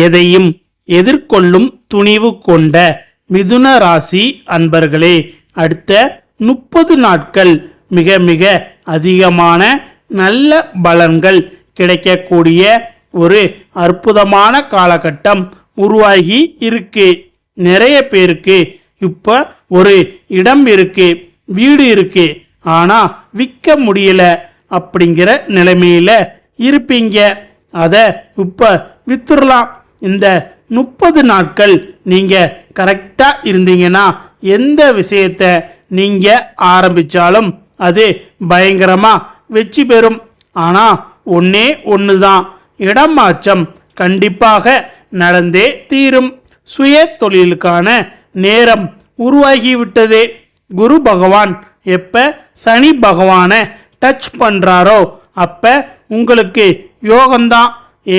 எதையும் எதிர்கொள்ளும் துணிவு கொண்ட மிதுன ராசி அன்பர்களே, அடுத்த 30 நாட்கள் மிக மிக அதிகமான நல்ல பலன்கள் கிடைக்கக்கூடிய ஒரு அற்புதமான காலகட்டம் உருவாகி இருக்கு. நிறைய பேருக்கு இப்ப ஒரு இடம் இருக்கு, வீடு இருக்கு, ஆனா விற்க முடியல அப்படிங்கிற நிலைமையில இருப்பீங்க. அத இப்ப வித்துடலாம். இந்த 30 நாட்கள் நீங்க கரெக்டா இருந்தீங்கன்னா எந்த விஷயத்த நீங்க ஆரம்பிச்சாலும் அது பயங்கரமா வெற்றி பெறும். ஆனா ஒன்னே ஒண்ணுதான், இடம் மாற்றம் கண்டிப்பாக நடந்தே தீரும். சுய தொழிலுக்கான நேரம் உருவாகிவிட்டது. குரு பகவான் எப்ப சனி பகவானை டச் பண்றாரோ அப்ப உங்களுக்கு யோகம்தான்.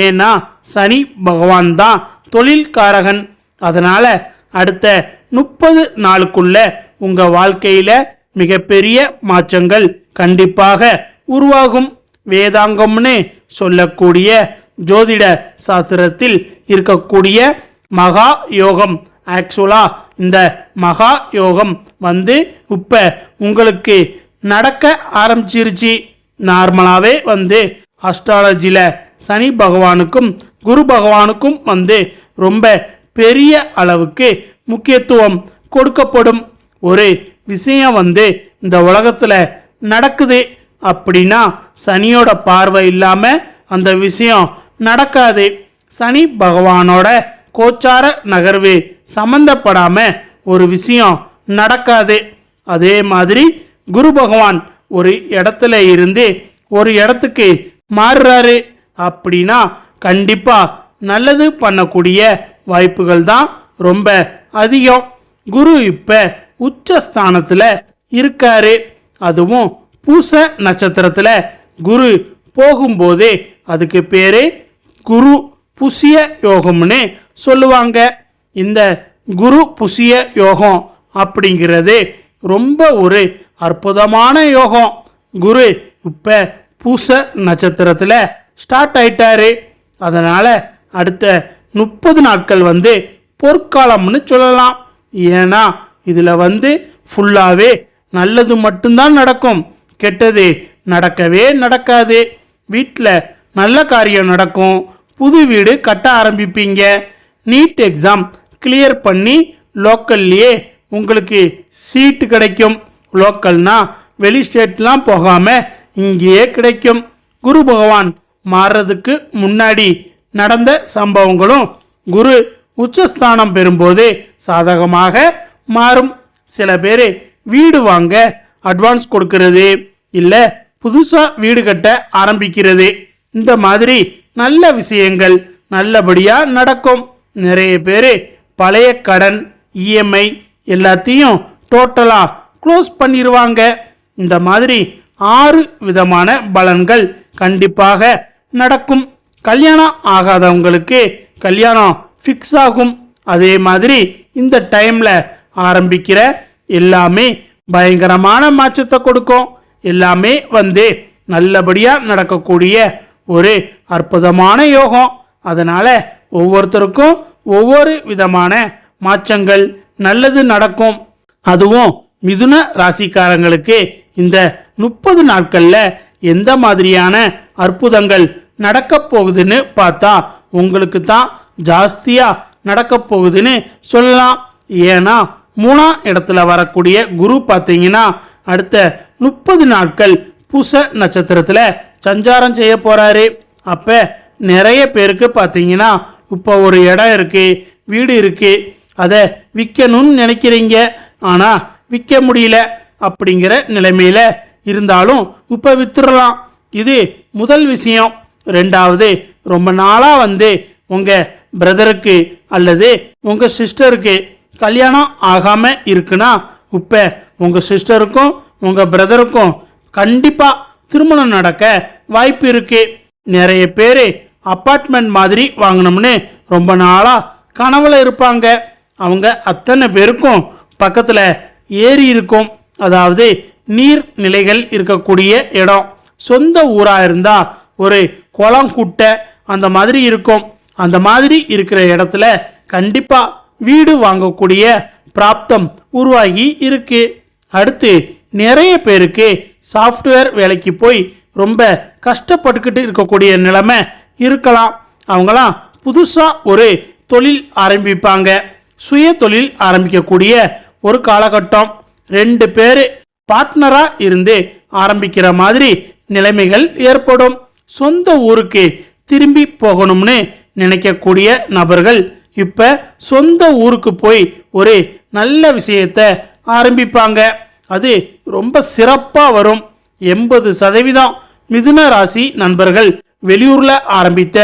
ஏன்னா சனி பகவான் தான் தொழில்காரகன். அதனால அடுத்த 30 நாளுக்குள்ள உங்க வாழ்க்கையில மிகப்பெரிய மாற்றங்கள் கண்டிப்பாக உருவாகும். வேதாங்கம்னு சொல்லக்கூடிய ஜோதிட சாஸ்திரத்தில் இருக்கக்கூடிய மகா யோகம், ஆக்சுவலா இந்த மகா யோகம் இப்ப உங்களுக்கு நடக்க ஆரம்பிச்சிருச்சு. நார்மலாவே அஸ்ட்ராலஜில சனி பகவானுக்கும் குரு பகவானுக்கும் ரொம்ப பெரிய அளவுக்கு முக்கியத்துவம் கொடுக்கப்படும். ஒரு விஷயம் இந்த உலகத்துல நடக்குது அப்படின்னா சனியோட பார்வை இல்லாம அந்த விஷயம் நடக்காது. சனி பகவானோட கோச்சார நகர்வு சம்பந்தப்படாம ஒரு விஷயம் நடக்காது. அதே மாதிரி குரு பகவான் ஒரு இடத்துல இருந்து ஒரு இடத்துக்கு மாறுறாரு அப்படின்னா கண்டிப்பா நல்லது பண்ணக்கூடிய வாய்ப்புகள் தான் ரொம்ப அதிகம். குரு இப்ப உச்சஸ்தானத்துல இருக்காரு. அதுவும் பூச நட்சத்திரத்துல குரு போகும்போதே அதுக்கு பேரு குரு புசிய யோகம்னு சொல்லுவாங்க. இந்த குரு புசிய யோகம் அப்படிங்கிறது ரொம்ப ஒரு அற்புதமான யோகம். குரு இப்ப பூச நட்சத்திரத்துல ஸ்டார்ட் ஆயிட்டாரு. அதனால அடுத்த 30 நாட்கள் பொற்காலம்னு சொல்லலாம். ஏன்னா இதுல ஃபுல்லாவே நல்லது மட்டும்தான் நடக்கும், கெட்டது நடக்கவே நடக்காது. வீட்டில் நல்ல காரியம் நடக்கும், புது வீடு கட்ட ஆரம்பிப்பீங்க, நீட் எக்ஸாம் கிளியர் பண்ணி லோக்கல்லையே உங்களுக்கு சீட்டு கிடைக்கும். லோக்கல்னா வெளி ஸ்டேட்லாம் போகாம இங்கேயே கிடைக்கும். குரு பகவான் மாறுறதுக்கு முன்னாடி நடந்த சம்பவங்களும் குரு உச்சஸ்தானம் பெறும்போது சாதகமாக மாறும். சில பேர் வீடு வாங்க அட்வான்ஸ் கொடுக்கறது, இல்லை புதுசாக வீடு கட்ட ஆரம்பிக்கிறது, இந்த மாதிரி நல்ல விஷயங்கள் நல்லபடியாக நடக்கும். நிறைய பேர் பழைய கடன் இஎம்ஐ எல்லாத்தையும் டோட்டலாக க்ளோஸ் பண்ணிடுவாங்க. இந்த மாதிரி 6 விதமான பலன்கள் கண்டிப்பாக நடக்கும். கல்யாணம் ஆகாதவங்களுக்கு கல்யாணம் ஃபிக்ஸ் ஆகும். அதே மாதிரி இந்த டைம்ல ஆரம்பிக்கிற எல்லாமே பயங்கரமான மாற்றத்தை கொடுக்கும். எல்லாமே நல்லபடியா நடக்கக்கூடிய ஒரு அற்புதமான யோகம். அதனால ஒவ்வொருத்தருக்கும் ஒவ்வொரு விதமான மாற்றங்கள் நல்லது நடக்கும். அதுவும் மிதுன ராசிக்காரங்களுக்கு இந்த 30 நாட்கள்ல எந்த மாதிரியான அற்புதங்கள் நடக்க போகுதுன்னு பார்த்தா உங்களுக்கு தான் ஜாஸ்தியா நடக்க போகுதுன்னு சொல்லலாம். ஏன்னா 3ஆம் இடத்துல வரக்கூடிய குரு பார்த்தீங்கன்னா அடுத்த 30 நாட்கள் பூச நட்சத்திரத்துல சஞ்சாரம் செய்ய போறாரு. அப்ப நிறைய பேருக்கு பார்த்தீங்கன்னா இப்போ ஒரு இடம் இருக்கு, வீடு இருக்கு, அதை விற்கணும்னு நினைக்கிறீங்க, ஆனா விற்க முடியல அப்படிங்கிற நிலைமையில இருந்தாலும் இப்ப வித்துடலாம். இது முதல் விஷயம். ரெண்டாவது, ரொம்ப நாளா உங்க பிரதருக்கு அல்லது உங்க சிஸ்டருக்கு கல்யாணம் ஆகாம இருக்குன்னா இப்ப உங்க சிஸ்டருக்கும் உங்க பிரதருக்கும் கண்டிப்பா திருமணம் நடக்க வாய்ப்பு இருக்கு. நிறைய பேர் அப்பார்ட்மெண்ட் மாதிரி வாங்கணும்னு ரொம்ப நாளா கனவுல இருப்பாங்க. அவங்க அத்தனை பேருக்கும் பக்கத்துல ஏரி இருக்கும், அதாவது நீர் நிலைகள் இருக்கக்கூடிய இடம். சொந்த ஊரா இருந்தா ஒரு குளம் குட்டை அந்த மாதிரி இருக்கும். அந்த மாதிரி இருக்கிற இடத்துல கண்டிப்பா வீடு வாங்கக்கூடிய பிராப்தம் உருவாகி இருக்கு. அடுத்து நிறைய பேருக்கு சாஃப்ட்வேர் வேலைக்கு போய் ரொம்ப கஷ்டப்பட்டுக்கிட்டு இருக்கக்கூடிய நிலைமை இருக்கலாம். அவங்களாம் புதுசா ஒரு தொழில் ஆரம்பிப்பாங்க. சுய தொழில் ஆரம்பிக்கக்கூடிய ஒரு காலகட்டம். 2 பேர் பார்ட்னரா இருந்து ஆரம்பிக்கிற மாதிரி நிலைமைகள் ஏற்படும். சொந்த ஊருக்கு திரும்பி போகணும்னு நினைக்கக்கூடிய நபர்கள் இப்ப சொந்த ஊருக்கு போய் ஒரு நல்ல விஷயத்தை ஆரம்பிப்பாங்க. அது ரொம்ப சிறப்பா வரும். 80% மிதுன ராசி நண்பர்கள் வெளியூர்ல ஆரம்பித்த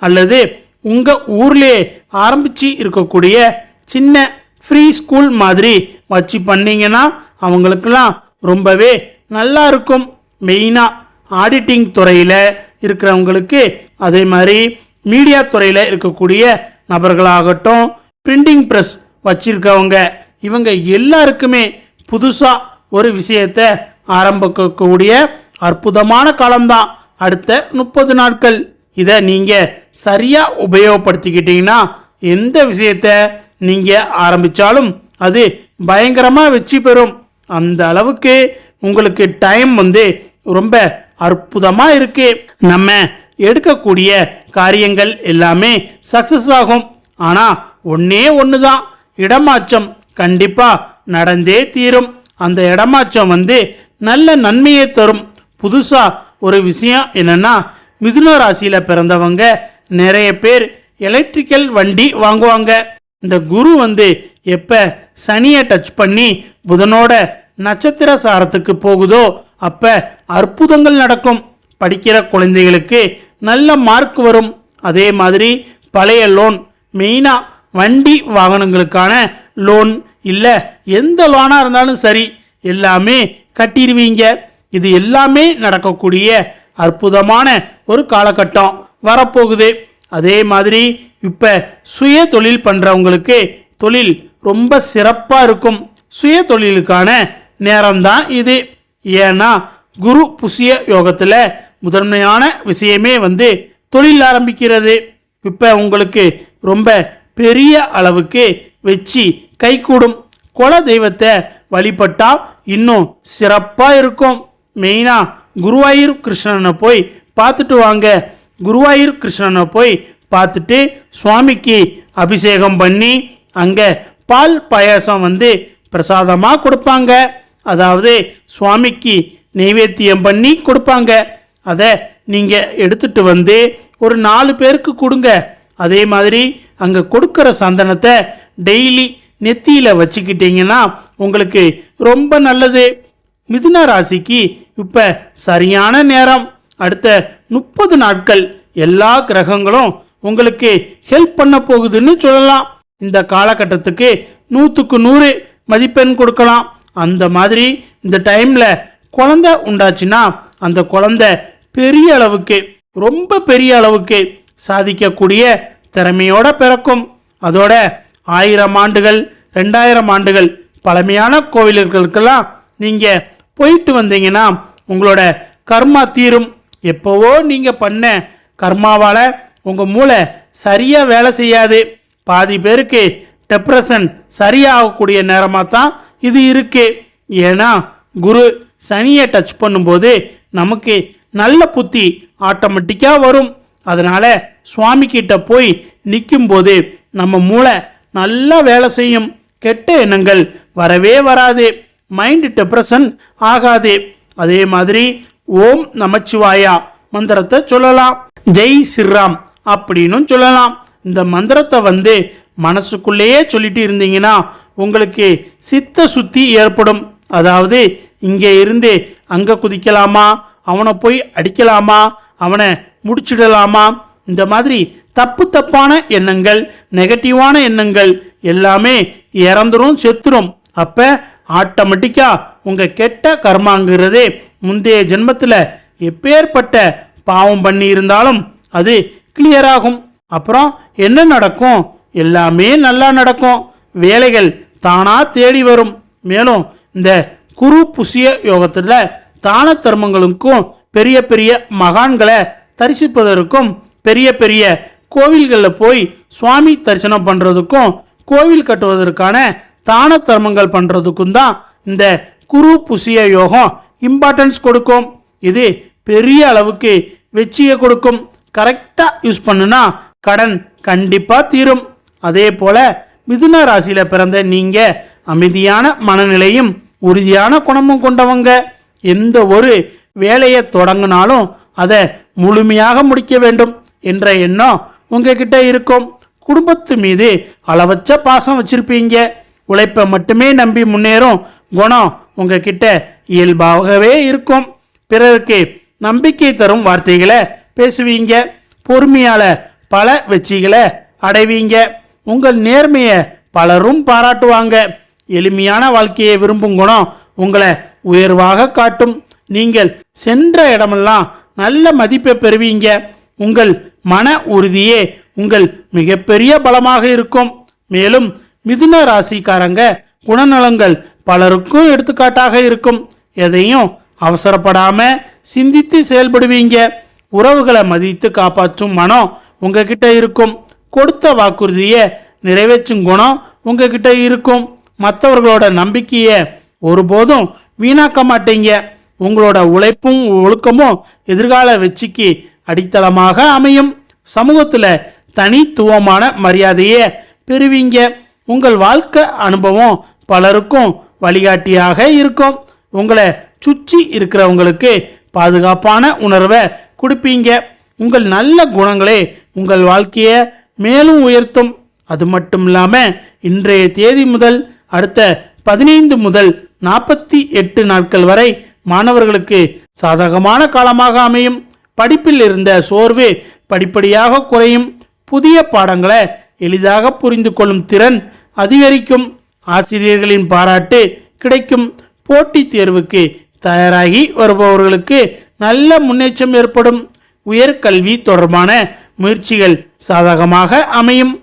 அல்லது உங்க ஊர்லயே ஆரம்பிச்சு இருக்கக்கூடிய சின்ன ஃப்ரீ ஸ்கூல் மாதிரி வச்சு பண்ணீங்கன்னா அவங்களுக்கெல்லாம் ரொம்பவே நல்லா இருக்கும். மெயினாக ஆடிட்டிங் துறையில் இருக்கிறவங்களுக்கு, அதே மாதிரி மீடியா துறையில் இருக்கக்கூடிய நபர்களாகட்டும், பிரிண்டிங் ப்ரெஸ் வச்சிருக்கவங்க, இவங்க எல்லாருக்குமே புதுசாக ஒரு விஷயத்தை ஆரம்பிக்கக்கூடிய அற்புதமான காலம்தான் அடுத்த 30 நாட்கள். இதை நீங்கள் சரியாக உபயோகப்படுத்திக்கிட்டீங்கன்னா எந்த விஷயத்தை நீங்கள் ஆரம்பித்தாலும் அது பயங்கரமாக வெற்றி பெறும். அந்த அளவுக்கு உங்களுக்கு டைம் ரொம்ப அற்புதமாக இருக்கு. நம்ம எடுக்கக்கூடிய காரியங்கள் எல்லாமே சக்சஸ் ஆகும். ஆனால் ஒன்னே ஒன்று தான், இடமாற்றம் கண்டிப்பாக நடந்தே தீரும். அந்த இடமாற்றம் நல்ல நன்மையை தரும். புதுசாக ஒரு விஷயம் என்னன்னா, மிதுன ராசியில் பிறந்தவங்க நிறைய பேர் எலக்ட்ரிக்கல் வண்டி வாங்குவாங்க. இந்த குரு எப்ப சனியை டச் பண்ணி புதனோட நட்சத்திர சாரத்துக்கு போகுதோ அப்ப அற்புதங்கள் நடக்கும். படிக்கிற குழந்தைகளுக்கு நல்ல மார்க் வரும். அதே மாதிரி பழைய லோன், மெயினா வண்டி வாகனங்களுக்கான லோன் இல்ல எந்த லோனா இருந்தாலும் சரி, எல்லாமே கட்டிடுவீங்க. இது எல்லாமே நடக்கக்கூடிய அற்புதமான ஒரு காலகட்டம் வரப்போகுது. அதே மாதிரி இப்ப சுய தொழில் பண்றவங்களுக்கு தொழில் ரொம்ப சிறப்பா இருக்கும். சுய தொழிலுக்கான நேரம்தான் இது. ஏன்னா குரு புசிய யோகத்துல முதன்மையான விஷயமே தொழில் ஆரம்பிக்கிறது. இப்ப உங்களுக்கு ரொம்ப பெரிய அளவுக்கு வெற்றி கைகூடும். குல தெய்வத்தை வழிபட்டா இன்னும் சிறப்பா இருக்கும். மெயினா குருவாயூர் கிருஷ்ணனை போய் பார்த்துட்டு வாங்க. குருவாயூர் கிருஷ்ணனை போய் பார்த்துட்டு சுவாமிக்கு அபிஷேகம் பண்ணி அங்க பால் பாயாசம் பிரசாதமா கொடுப்பாங்க. அதாவது சுவாமிக்கு நைவேத்தியம் பண்ணி கொடுப்பாங்க. அதை நீங்க எடுத்துட்டு ஒரு 4 பேருக்கு கொடுங்க. அதே மாதிரி அங்க கொடுக்கிற சந்தனத்தை டெய்லி நெத்தியில வச்சுக்கிட்டீங்கன்னா உங்களுக்கு ரொம்ப நல்லது. மிதுன ராசிக்கு இப்ப சரியான நேரம். அடுத்த 30 நாட்கள் எல்லா கிரகங்களும் உங்களுக்கு ஹெல்ப் பண்ண போகுதுன்னு சொல்லலாம். இந்த காலகட்டத்துக்கு 100க்கு 100 மதிப்பெண் கொடுக்கலாம். அந்த மாதிரி இந்த டைம்ல குழந்தை உண்டாச்சுன்னா அந்த குழந்தை பெரிய அளவுக்கு, ரொம்ப பெரிய அளவுக்கு சாதிக்கக்கூடிய திறமையோட பிறக்கும். அதோட 1000 ஆண்டுகள் 2000 ஆண்டுகள் பழமையான கோவில்களுக்கெல்லாம் நீங்க போயிட்டு வந்தீங்கன்னா உங்களோட கர்மா தீரும். எப்போவோ நீங்க பண்ண கர்மாவால உங்க மூளை சரியா வேலை செய்யாது. பாதி பேருக்கு டிப்ரெஷன் சரியாகக்கூடிய நேரமாக தான் இது இருக்கு. ஏன்னா குரு சனியை டச் பண்ணும்போது நமக்கு நல்ல புத்தி ஆட்டோமேட்டிக்காக வரும். அதனால சுவாமி கிட்ட போய் நிற்கும் போது நம்ம மூளை நல்லா வேலை செய்யும். கெட்ட எண்ணங்கள் வரவே வராது. மைண்ட் டிப்ரெஷன் ஆகாது. அதே மாதிரி ஓம் நமச்சிவாயா மந்திரத்தை சொல்லலாம். ஜெய் ஸ்ரீராம் அப்படின்னு சொல்லலாம். இந்த மந்திரத்தை மனசுக்குள்ளேயே சொல்லிட்டு இருந்தீங்கன்னா உங்களுக்கு சித்த சுத்தி ஏற்படும். அதாவது இங்கே இருந்து அங்க குதிக்கலாமா, அவனை போய் அடிக்கலாமா, அவனை முடிச்சிடலாமா, இந்த மாதிரி தப்பான எண்ணங்கள், நெகட்டிவான எண்ணங்கள் எல்லாமே இறந்துரும், செத்துரும். அப்ப ஆட்டோமேட்டிக்கா உங்க கெட்ட கர்மாங்கிறது முந்தைய ஜென்மத்துல எப்பேற்பட்ட பாவம் பண்ணி இருந்தாலும் அது கிளியர் ஆகும். அப்புறம் என்ன நடக்கும்? எல்லாமே நல்லா நடக்கும். வேலைகள் தானா தேடி வரும். மேலும் இந்த குரு புசிய யோகத்துல தான தர்மங்களுக்கும், பெரிய பெரிய மகான்களை தரிசிப்பதற்கும், பெரிய பெரிய கோவில்களில் போய் சுவாமி தரிசனம் பண்ணுறதுக்கும் கோவில் கட்டுவதற்கான தான தர்மங்கள் பண்ணுறதுக்கும் தான் இந்த குரு புசிய யோகம் இம்பார்ட்டன்ஸ் கொடுக்கும். இது பெரிய அளவுக்கு வெற்றியை கொடுக்கும். கரெக்டாக யூஸ் பண்ணுனா கடன் கண்டிப்பாக தீரும். அதே போல் மிதுன ராசியில் பிறந்த நீங்கள் அமைதியான மனநிலையும் உறுதியான குணமும் கொண்டவங்க. எந்த ஒரு வேலையை தொடங்கினாலும் அதை முழுமையாக முடிக்க வேண்டும் என்ற எண்ணம் உங்ககிட்ட இருக்கும். குடும்பத்து மீது அளவற்ற பாசம் வச்சிருப்பீங்க. உழைப்பை மட்டுமே நம்பி முன்னேறும் குணம் உங்ககிட்ட இயல்பாகவே இருக்கும். பிறருக்கு நம்பிக்கை தரும் வார்த்தைகளை பேசுவீங்க. பொறுமையால பல வெற்றிகளை அடைவீங்க. உங்கள் நேர்மையை பலரும் பாராட்டுவாங்க. எளிமையான வாழ்க்கையை விரும்பும் குணம் உங்களை உயர்வாக காட்டும். நீங்கள் சென்ற இடமெல்லாம் நல்ல மதிப்பை பெறுவீங்க. உங்கள் மன உறுதியே உங்கள் மிகப்பெரிய பலமாக இருக்கும். மேலும் மிதுன ராசிக்காரங்க குணநலங்கள் பலருக்கும் எடுத்துக்காட்டாக இருக்கும். எதையும் அவசரப்படாம சிந்தித்து செயல்படுவீங்க. உறவுகளை மதித்து காப்பாற்றும் மனம் உங்ககிட்ட இருக்கும். கொடுத்த வாக்குறுதியை நிறைவேற்றும் குணம் உங்ககிட்ட இருக்கும். மற்றவர்களோட நம்பிக்கையை ஒருபோதும் வீணாக்க மாட்டீங்க. உங்களோட உழைப்பும் ஒழுக்கமும் எதிர்கால வெற்றிக்கு அடித்தளமாக அமையும். சமூகத்தில் தனித்துவமான மரியாதையை பெறுவீங்க. உங்கள் வாழ்க்கை அனுபவம் பலருக்கும் வழிகாட்டியாக இருக்கும். உங்களை சுற்றி இருக்கிறவங்களுக்கு பாதுகாப்பான உணர்வை கொடுப்பீங்க. உங்கள் நல்ல குணங்களே உங்கள் வாழ்க்கையை மேலும் உயர்த்தும். அது மட்டும் இல்லாமல் இன்றைய தேதி முதல் அடுத்த 15 முதல் 48 நாட்கள் வரை மாணவர்களுக்கு சாதகமான காலமாக அமையும். படிப்பில் இருந்த சோர்வு படிப்படியாக குறையும். புதிய பாடங்களை எளிதாக புரிந்து கொள்ளும் திறன் அதிகரிக்கும். ஆசிரியர்களின் பாராட்டு கிடைக்கும். போட்டித் தேர்வுக்கு தயாராகி வருபவர்களுக்கு நல்ல முன்னேற்றம் ஏற்படும். உயர்கல்வி தொடர்பான முயற்சிகள் சாதகமாக அமையும்.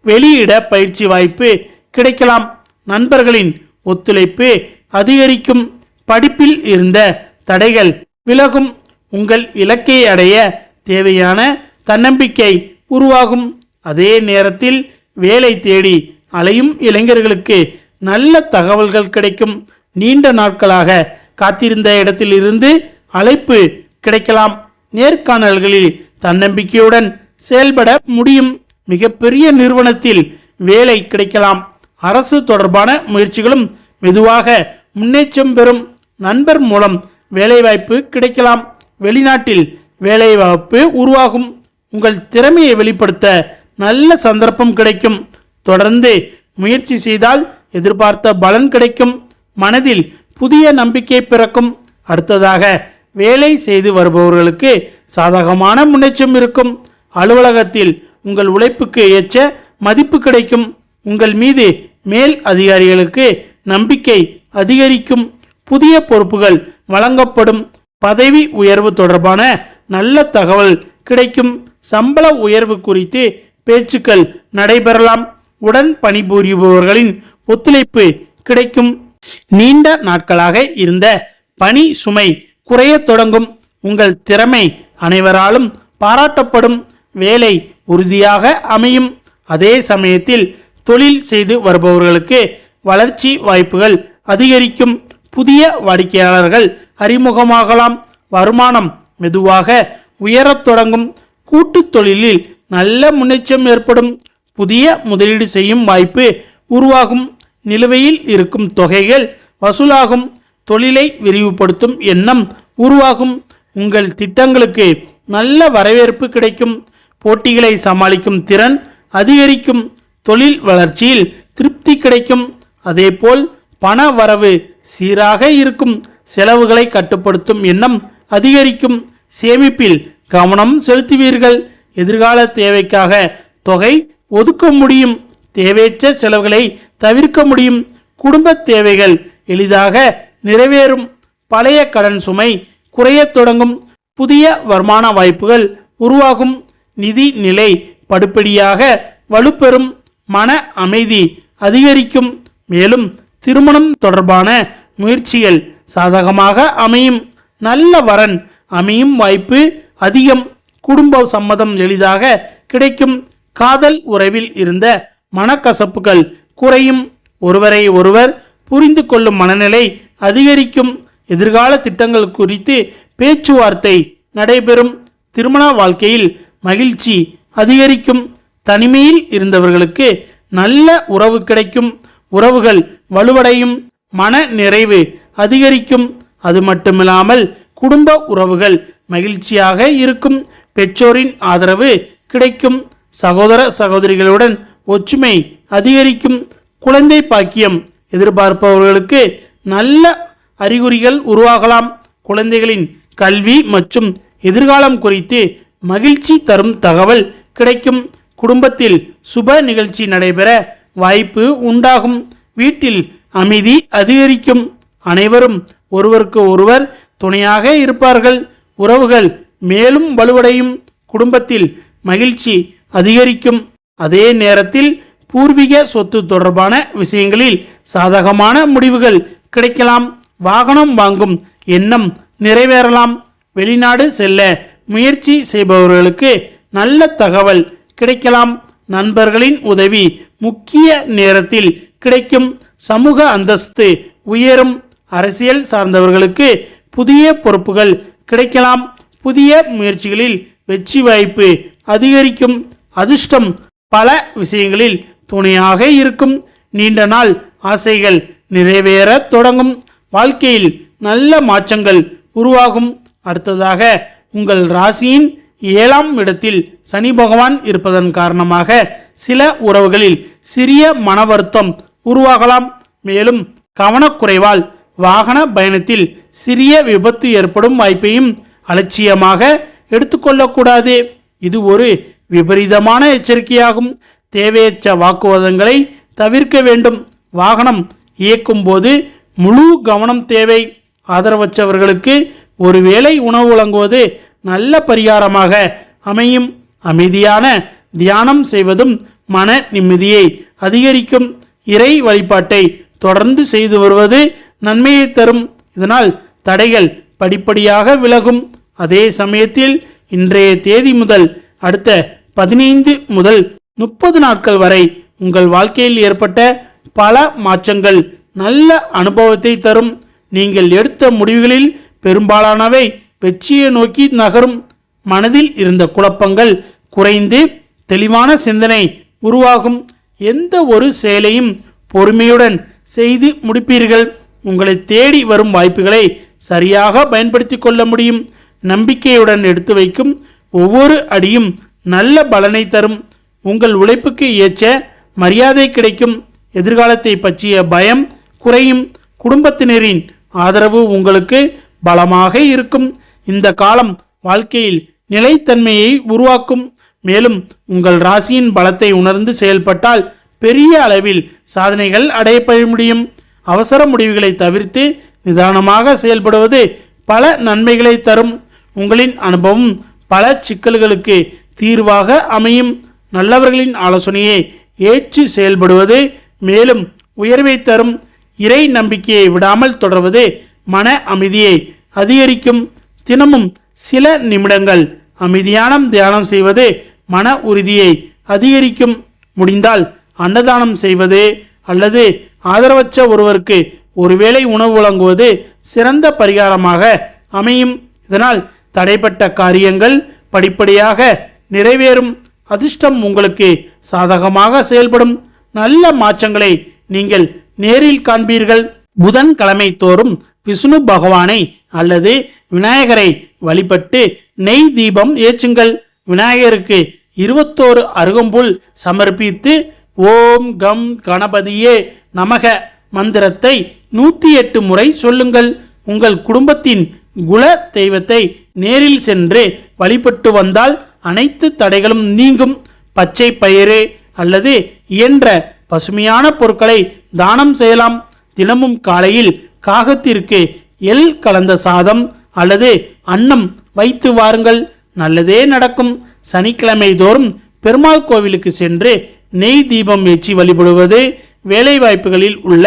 வெளியிட பயிற்சி வாய்ப்பு கிடைக்கலாம். நண்பர்களின் ஒத்துழைப்பு அதிகரிக்கும். படிப்பில் இருந்த தடைகள் விலகும். உங்கள் இலக்கை அடைய தேவையான தன்னம்பிக்கை உருவாகும். அதே நேரத்தில் வேலை தேடி அலையும் இளைஞர்களுக்கு நல்ல தகவல்கள் கிடைக்கும். நீண்ட நாட்களாக காத்திருந்த இடத்திலிருந்து அழைப்பு கிடைக்கலாம். நேர்காணல்களில் தன்னம்பிக்கையுடன் செயல்பட முடியும். மிகப்பெரிய நிறுவனத்தில் வேலை கிடைக்கலாம். அரசு தொடர்பான முயற்சிகளும் மெதுவாக முன்னேற்றம் பெறும். நண்பர் மூலம் வேலைவாய்ப்பு கிடைக்கலாம். வெளிநாட்டில் வேலைவாய்ப்பு உருவாகும். உங்கள் திறமையை வெளிப்படுத்த நல்ல சந்தர்ப்பம் கிடைக்கும். தொடர்ந்து முயற்சி செய்தால் எதிர்பார்த்த பலன் கிடைக்கும். மனதில் புதிய நம்பிக்கை பிறக்கும். அடுத்ததாக வேலை செய்து வருபவர்களுக்கு சாதகமான முன்னேற்றம் இருக்கும். அலுவலகத்தில் உங்கள் உழைப்புக்கு ஏற்ற மதிப்பு கிடைக்கும். உங்கள் மீது மேல் அதிகாரிகளுக்கு நம்பிக்கை அதிகரிக்கும். புதிய பொறுப்புகள் வழங்கப்படும். பதவி உயர்வு தொடர்பான நல்ல தகவல் கிடைக்கும். சம்பள உயர்வு குறித்து பேச்சுக்கள் நடைபெறலாம். உடன் பணிபுரிபவர்களின் ஒத்துழைப்பு கிடைக்கும். நீண்ட நாட்களாக இருந்த பணி சுமை குறைய தொடங்கும். உங்கள் திறமை அனைவராலும் பாராட்டப்படும். வேலை உறுதியாக அமையும். அதே சமயத்தில் தொழில் செய்து வருபவர்களுக்கு வளர்ச்சி வாய்ப்புகள் அதிகரிக்கும். புதிய வாடிக்கையாளர்கள் அறிமுகமாகலாம். வருமானம் மெதுவாக உயரத் தொடங்கும். கூட்டுத் தொழிலில் நல்ல முன்னேற்றம் ஏற்படும். புதிய முதலீடு செய்யும் வாய்ப்பு உருவாகும். நிலுவையில் இருக்கும் தொகைகள் வசூலாகும். தொழிலை விரிவுபடுத்தும் எண்ணம் உருவாகும். உங்கள் திட்டங்களுக்கு நல்ல வரவேற்பு கிடைக்கும். போட்டிகளை சமாளிக்கும் திறன் அதிகரிக்கும். தொழில் வளர்ச்சியில் திருப்தி கிடைக்கும். அதேபோல் பண வரவு சீராக இருக்கும். செலவுகளை கட்டுப்படுத்தும் எண்ணம் அதிகரிக்கும். சேமிப்பில் கவனம் செலுத்துவீர்கள். எதிர்கால தேவைக்காக தொகை ஒதுக்க முடியும். தேவையற்ற செலவுகளை தவிர்க்க முடியும். குடும்ப தேவைகள் எளிதாக நிறைவேறும். பழைய கடன் சுமை குறையத் தொடங்கும். புதிய வருமான வாய்ப்புகள் உருவாகும். நிதி நிலை படிப்படியாக வலுப்பெறும். மன அமைதி அதிகரிக்கும். மேலும் திருமணம் தொடர்பான முயற்சிகள் சாதகமாக அமையும். நல்ல வரன் அமையும் வாய்ப்பு அதிகம். குடும்ப சம்மதம் எளிதாக கிடைக்கும். காதல் உறவில் இருந்த மனக்கசப்புகள் குறையும். ஒருவரை ஒருவர் புரிந்து கொள்ளும் மனநிலை அதிகரிக்கும். எதிர்கால திட்டங்கள் குறித்து பேச்சுவார்த்தை நடைபெறும். திருமண வாழ்க்கையில் மகிழ்ச்சி அதிகரிக்கும். தனிமையில் இருந்தவர்களுக்கு நல்ல உறவு கிடைக்கும். உறவுகள் வலுவடையும். மன நிறைவு அதிகரிக்கும். அது மட்டுமில்லாமல் குடும்ப உறவுகள் மகிழ்ச்சியாக இருக்கும். பெற்றோரின் ஆதரவு கிடைக்கும். சகோதர சகோதரிகளுடன் ஒற்றுமை அதிகரிக்கும். குழந்தை பாக்கியம் எதிர்பார்ப்பவர்களுக்கு நல்ல அறிகுறிகள் உருவாகலாம். குழந்தைகளின் கல்வி மற்றும் எதிர்காலம் குறித்து மகிழ்ச்சி தரும் தகவல் கிடைக்கும். குடும்பத்தில் சுப நிகழ்ச்சி நடைபெற வாய்ப்பு உண்டாகும். வீட்டில் அமைதி அதிகரிக்கும். அனைவரும் ஒருவருக்கு ஒருவர் துணையாக இருப்பார்கள். உறவுகள் மேலும் வலுவடையும். குடும்பத்தில் மகிழ்ச்சி அதிகரிக்கும். அதே நேரத்தில் பூர்வீக சொத்து தொடர்பான விஷயங்களில் சாதகமான முடிவுகள் கிடைக்கலாம். வாகனம் வாங்கும் எண்ணம் நிறைவேறலாம். வெளிநாடு செல்ல முயற்சி செய்பவர்களுக்கு நல்ல தகவல் கிடைக்கலாம். நண்பர்களின் உதவி முக்கிய நேரத்தில் கிடைக்கும். சமூக அந்தஸ்து உயரும். அரசியல் சார்ந்தவர்களுக்கு புதிய பொறுப்புகள் கிடைக்கலாம். புதிய முயற்சிகளில் வெற்றி வாய்ப்பு அதிகரிக்கும். அதிர்ஷ்டம் பல விஷயங்களில் துணையாக இருக்கும். நீண்ட நாள் ஆசைகள் நிறைவேற தொடங்கும். வாழ்க்கையில் நல்ல மாற்றங்கள் உருவாகும். அடுத்ததாக உங்கள் ராசியின் 7ஆம் இடத்தில் சனி பகவான் இருப்பதன் காரணமாக சில உறவுகளில் சிறிய மன வருத்தம் உருவாகலாம். மேலும் கவனக்குறைவால் வாகன பயணத்தில் சிறிய விபத்து ஏற்படும் வாய்ப்பையும் அலட்சியமாக எடுத்துக்கொள்ளக்கூடாது. இது ஒரு விபரீதமான எச்சரிக்கையாகும். தேவையற்ற வாக்குவாதங்களை தவிர்க்க வேண்டும். வாகனம் இயக்கும் போது முழு கவனம் தேவை. ஆதரவற்றவர்களுக்கு ஒருவேளை உணவு வழங்குவது நல்ல பரிகாரமாக அமையும். அமைதியான தியானம் செய்வதும் மன நிம்மதியை அதிகரிக்கும். இறை வழிபாட்டை தொடர்ந்து செய்து வருவது நன்மையை தரும். இதனால் தடைகள் படிப்படியாக விலகும். அதே சமயத்தில் இன்றைய தேதி முதல் அடுத்த 15 முதல் 30 நாட்கள் வரை உங்கள் வாழ்க்கையில் ஏற்பட்ட பல மாற்றங்கள் நல்ல அனுபவத்தை தரும். நீங்கள் எடுத்த முடிவுகளில் பெரும்பாலானவை வெற்றியை நோக்கி நகரும். மனதில் இருந்த குழப்பங்கள் குறைந்து தெளிவான சிந்தனை உருவாகும். எந்த ஒரு செயலையும் பொறுமையுடன் செய்து முடிப்பீர்கள். உங்களை தேடி வரும் வாய்ப்புகளை சரியாக பயன்படுத்தி கொள்ள முடியும். நம்பிக்கையுடன் எடுத்து வைக்கும் ஒவ்வொரு அடியும் நல்ல பலனை தரும். உங்கள் உழைப்புக்கு ஏற்ற மரியாதை கிடைக்கும். எதிர்காலத்தை பற்றிய பயம் குறையும். குடும்பத்தினரின் ஆதரவு உங்களுக்கு பலமாக இருக்கும். இந்த காலம் வாழ்க்கையில் நிலைத்தன்மையை உருவாக்கும். மேலும் உங்கள் ராசியின் பலத்தை உணர்ந்து செயல்பட்டால் பெரிய அளவில் சாதனைகள் அடையப்பட முடியும். அவசர முடிவுகளை தவிர்த்து நிதானமாக செயல்படுவது பல நன்மைகளை தரும். உங்களின் அனுபவம் பல சிக்கல்களுக்கு தீர்வாக அமையும். நல்லவர்களின் ஆலோசனையை ஏற்று செயல்படுவது மேலும் உயர்வை தரும். இறை நம்பிக்கையை விடாமல் தொடர்வது மன அமைதியை அதிகரிக்கும். தினமும் சில நிமிடங்கள் அமைதியான தியானம் செய்வது மன உறுதியை அதிகரிக்கும். முடிந்தால் அன்னதானம் செய்வது அல்லது ஆதரவற்ற ஒருவருக்கு ஒருவேளை உணவு வழங்குவது சிறந்த பரிகாரமாக அமையும். இதனால் தடைப்பட்ட காரியங்கள் படிப்படியாக நிறைவேறும். அதிர்ஷ்டம் உங்களுக்கு சாதகமாக செயல்படும். நல்ல மாற்றங்களை நீங்கள் நேரில் காண்பீர்கள். புதன்கிழமை தோறும் விஷ்ணு பகவானை அல்லது விநாயகரை வழிபட்டு நெய் தீபம் ஏற்றுங்கள். விநாயகருக்கு 21 அருகம்புல் சமர்ப்பித்து ஓம் கம் கணபதியே நமக மந்திரத்தை 108 முறை சொல்லுங்கள். உங்கள் குடும்பத்தின் குல தெய்வத்தை நேரில் சென்று வழிபட்டு வந்தால் அனைத்து தடைகளும் நீங்கும். பச்சை பயிறு அல்லது இயன்ற பசுமையான பொருட்களை தானம் செய்யலாம். தினமும் காலையில் காகத்திற்கு எள் கலந்த சாதம் அல்லது அன்னம் வைத்து வாருங்கள். நல்லதே நடக்கும். சனிக்கிழமை தோறும் பெருமாள் கோவிலுக்கு சென்று நெய் தீபம் ஏற்றி வழிபடுவது வேலைவாய்ப்புகளில் உள்ள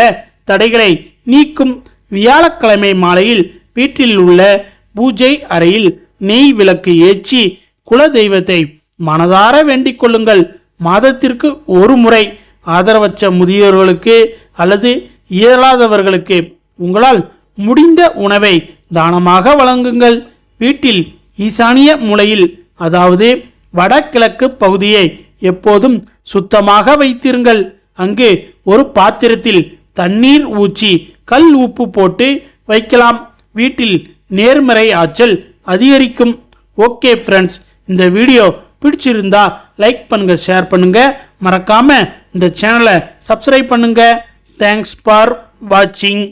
தடைகளை நீக்கும். வியாழக்கிழமை மாலையில் வீட்டில் உள்ள பூஜை அறையில் நெய் விளக்கு ஏற்றி குல தெய்வத்தை மனதார வேண்டிக் கொள்ளுங்கள். மாதத்திற்கு ஒரு முறை ஆதரவற்ற முதியோர்களுக்கு அல்லது இயலாதவர்களுக்கு உங்களால் முடிந்த உணவை தானமாக வழங்குங்கள். வீட்டில் ஈசானிய மூலையில், அதாவது வடகிழக்கு பகுதியை எப்போதும் சுத்தமாக வைத்திருங்கள். அங்கு ஒரு பாத்திரத்தில் தண்ணீர் ஊற்றி கல் உப்பு போட்டு வைக்கலாம். வீட்டில் நேர்மறை ஆற்றல் அதிகரிக்கும். ஓகே ஃப்ரெண்ட்ஸ், இந்த வீடியோ பிடிச்சிருந்தா லைக் பண்ணுங்க, ஷேர் பண்ணுங்க, மறக்காம இந்த சேனலை சப்ஸ்கிரைப் பண்ணுங்க. தேங்க்ஸ் ஃபார் வாட்சிங்.